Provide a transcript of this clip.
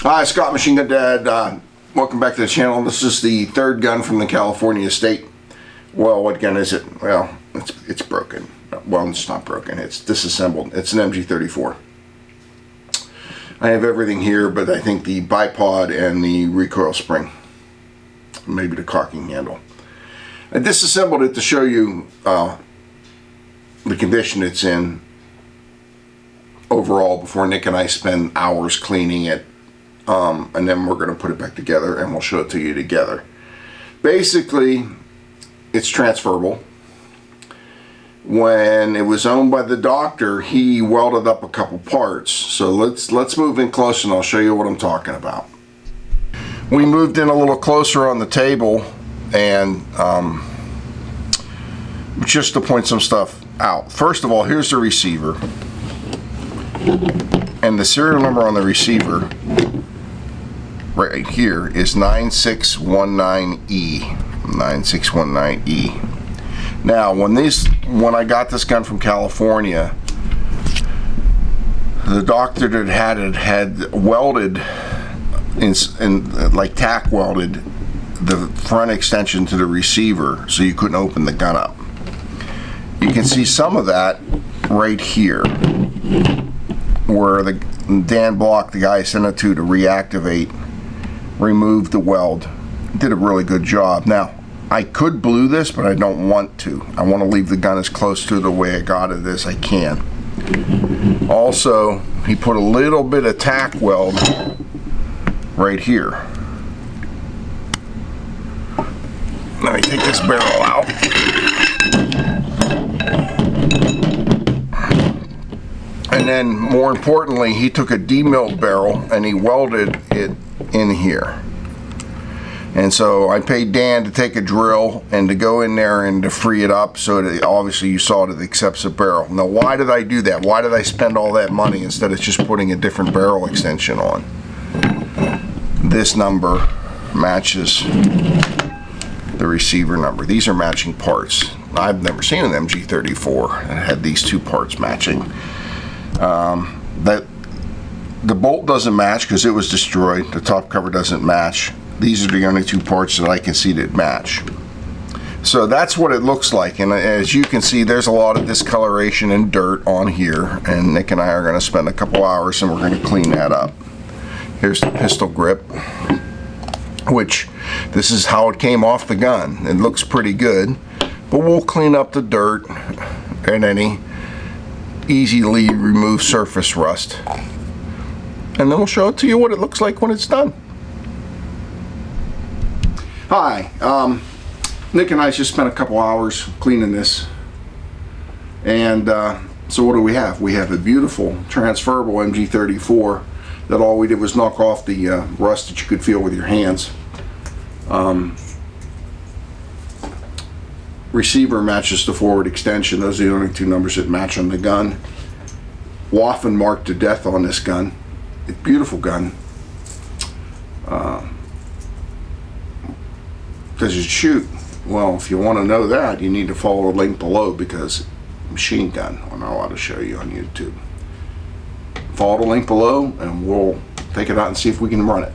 Hi, Scott Machine Gun Dad. Welcome back to the channel. This is the third gun from the California estate. Well, what gun is it? Well, it's broken. Well, it's not broken. It's disassembled. It's an MG-34. I have everything here, but I think the bipod and the recoil spring, maybe the cocking handle. I disassembled it to show you the condition it's in overall before Nick and I spend hours cleaning it. And then we're going to put it back together and we'll show it to you together. Basically, it's transferable. When it was owned by the doctor, he welded up a couple parts. So let's move in close and I'll show you what I'm talking about. We moved in a little closer on the table and just to point some stuff out. First of all, here's the receiver. And the serial number on the receiver right here is 9619E. 9619E. Now, when I got this gun from California, the doctor that had it had welded like tack welded the front extension to the receiver so you couldn't open the gun up. You can see some of that right here, where Dan Block, the guy I sent it to reactivate, removed the weld. Did a really good job. Now, I could blue this, but I don't want to. I want to leave the gun as close to the way I got it as I can. Also, he put a little bit of tack weld right here. Let me take this barrel out. And then, more importantly, he took a demilled barrel and he welded it in here. And so I paid Dan to take a drill and to go in there and to free it up so that obviously you saw that it accepts a barrel. Now, why did I do that? Why did I spend all that money instead of just putting a different barrel extension on? This number matches the receiver number. These are matching parts. I've never seen an MG-34 that had these two parts matching. The bolt doesn't match because it was destroyed. The top cover doesn't match. These are the only two parts that I can see that match. So that's what it looks like, and as you can see, there's a lot of discoloration and dirt on here, and Nick and I are going to spend a couple hours and we're going to clean that up. Here's the pistol grip, which this is how it came off the gun. It looks pretty good, but we'll clean up the dirt and any easily removed surface rust, and then we'll show it to you what it looks like when it's done. Hi, Nick and I just spent a couple hours cleaning this, and so what do we have? We have a beautiful transferable MG-34 that all we did was knock off the rust that you could feel with your hands. Receiver matches the forward extension. Those are the only two numbers that match on the gun. Waffen marked to death on this gun. It's a beautiful gun. Does it shoot? Well, if you want to know that, you need to follow the link below, because machine gun, I'm not allowed to show you on YouTube. Follow the link below and we'll take it out and see if we can run it.